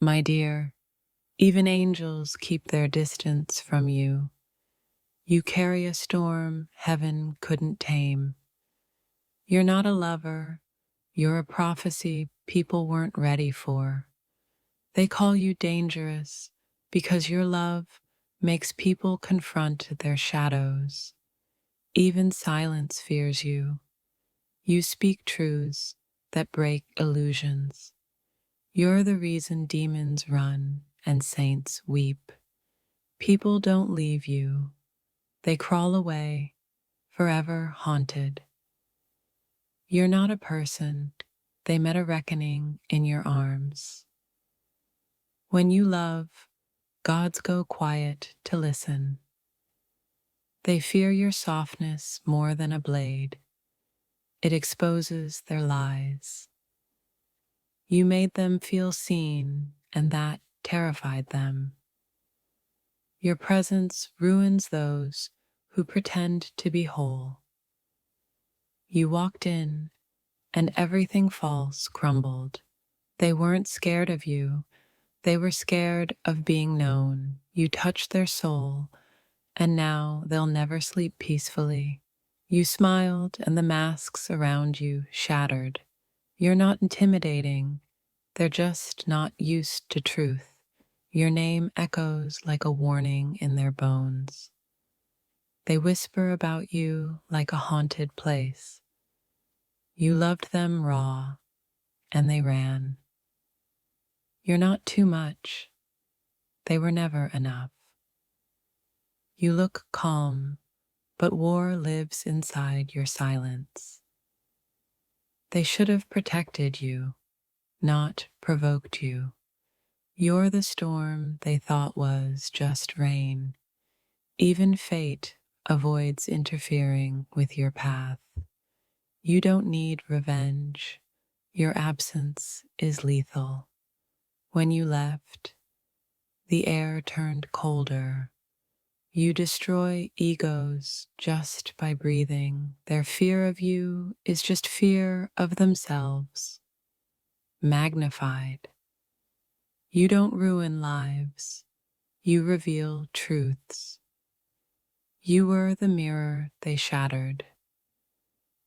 My dear, even angels keep their distance from you. You carry a storm heaven couldn't tame. You're not a lover, you're a prophecy people weren't ready for. They call you dangerous because your love makes people confront their shadows. Even silence fears you. You speak truths that break illusions. You're the reason demons run and saints weep. People don't leave you, they crawl away, forever haunted. You're not a person, they met a reckoning in your arms. When you love, gods go quiet to listen. They fear your softness more than a blade. It exposes their lies. You made them feel seen, and that terrified them. Your presence ruins those who pretend to be whole. You walked in, and everything false crumbled. They weren't scared of you, they were scared of being known. You touched their soul, and now they'll never sleep peacefully. You smiled, and the masks around you shattered. You're not intimidating, they're just not used to truth. Your name echoes like a warning in their bones. They whisper about you like a haunted place. You loved them raw, and they ran. You're not too much. They were never enough. You look calm, but war lives inside your silence. They should have protected you, not provoked you. You're the storm they thought was just rain. Even fate avoids interfering with your path. You don't need revenge. Your absence is lethal. When you left, the air turned colder. You destroy egos just by breathing. Their fear of you is just fear of themselves, magnified. You don't ruin lives, you reveal truths. You were the mirror they shattered.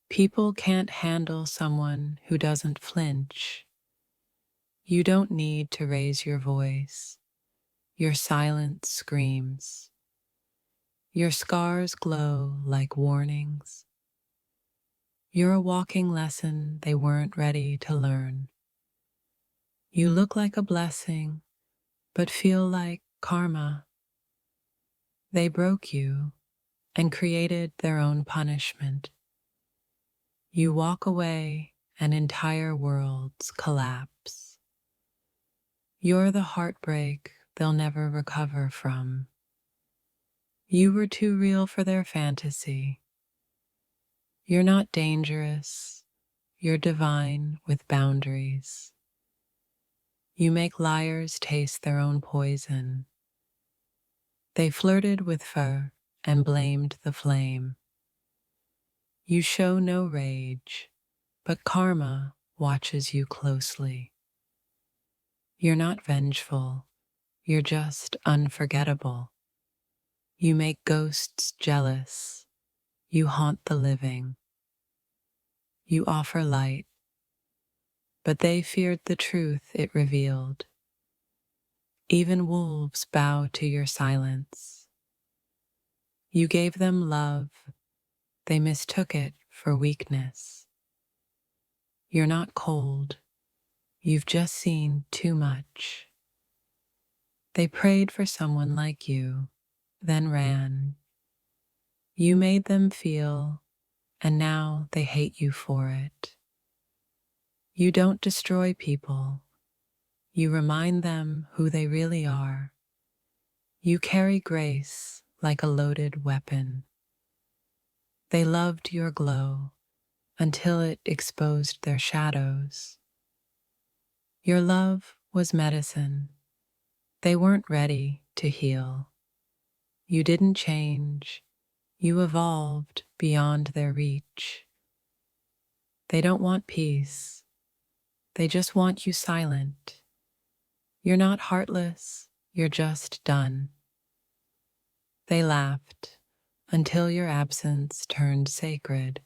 People can't handle someone who doesn't flinch. You don't need to raise your voice. Your silence screams. Your scars glow like warnings. You're a walking lesson they weren't ready to learn. You look like a blessing, but feel like karma. They broke you and created their own punishment. You walk away and entire worlds collapse. You're the heartbreak they'll never recover from. You were too real for their fantasy. You're not dangerous, you're divine with boundaries. You make liars taste their own poison. They flirted with fire and blamed the flame. You show no rage, but karma watches you closely. You're not vengeful, you're just unforgettable. You make ghosts jealous, you haunt the living. You offer light, but they feared the truth it revealed. Even wolves bow to your silence. You gave them love, they mistook it for weakness. You're not cold, you've just seen too much. They prayed for someone like you, then ran. You made them feel, and now they hate you for it. You don't destroy people, you remind them who they really are. You carry grace like a loaded weapon. They loved your glow until it exposed their shadows. Your love was medicine. They weren't ready to heal. You didn't change. You evolved beyond their reach. They don't want peace. They just want you silent. You're not heartless, you're just done. They laughed until your absence turned sacred.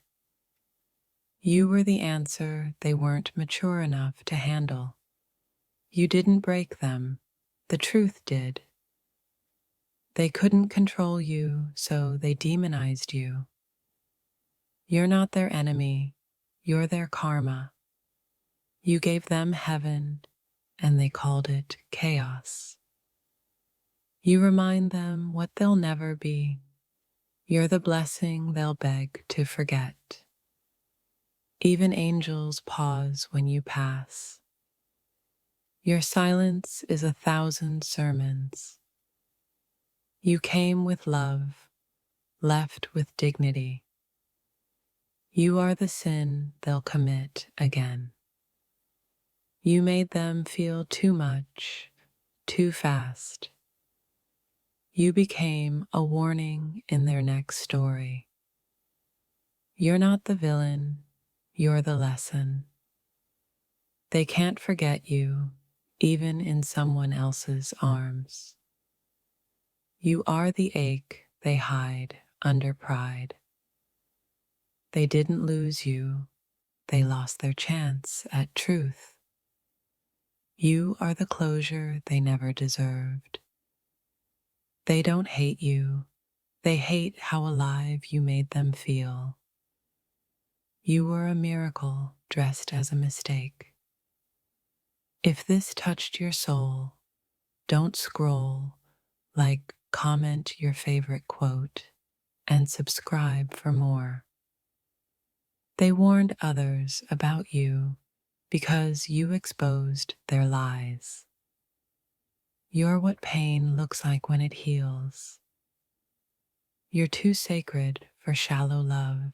You were the answer they weren't mature enough to handle. You didn't break them, the truth did. They couldn't control you, so they demonized you. You're not their enemy, you're their karma. You gave them heaven, and they called it chaos. You remind them what they'll never be. You're the blessing they'll beg to forget. Even angels pause when you pass. Your silence is 1,000 sermons. You came with love, left with dignity. You are the sin they'll commit again. You made them feel too much, too fast. You became a warning in their next story. You're not the villain, you're the lesson. They can't forget you, even in someone else's arms. You are the ache they hide under pride. They didn't lose you, they lost their chance at truth. You are the closure they never deserved. They don't hate you, they hate how alive you made them feel. You were a miracle dressed as a mistake. If this touched your soul, don't scroll, like, comment your favorite quote, and subscribe for more. They warned others about you because you exposed their lies. You're what pain looks like when it heals. You're too sacred for shallow love.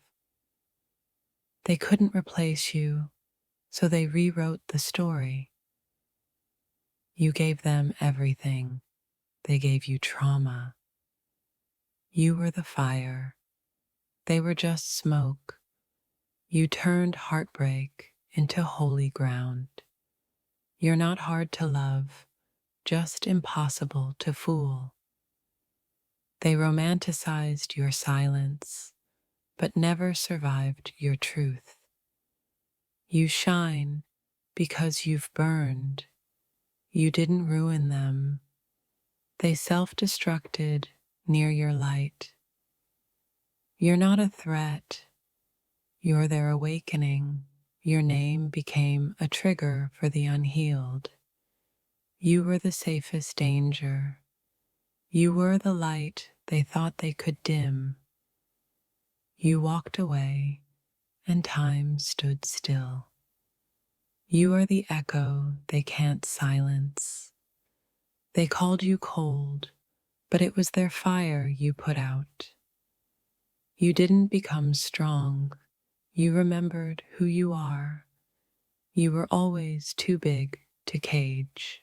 They couldn't replace you, so they rewrote the story. You gave them everything. They gave you trauma. You were the fire. They were just smoke. You turned heartbreak into holy ground. You're not hard to love, just impossible to fool. They romanticized your silence, but never survived your truth. You shine because you've burned. You didn't ruin them. They self-destructed near your light. You're not a threat. You're their awakening. Your name became a trigger for the unhealed. You were the safest danger. You were the light they thought they could dim. You walked away, and time stood still. You are the echo they can't silence. They called you cold, but it was their fire you put out. You didn't become strong. You remembered who you are. You were always too big to cage.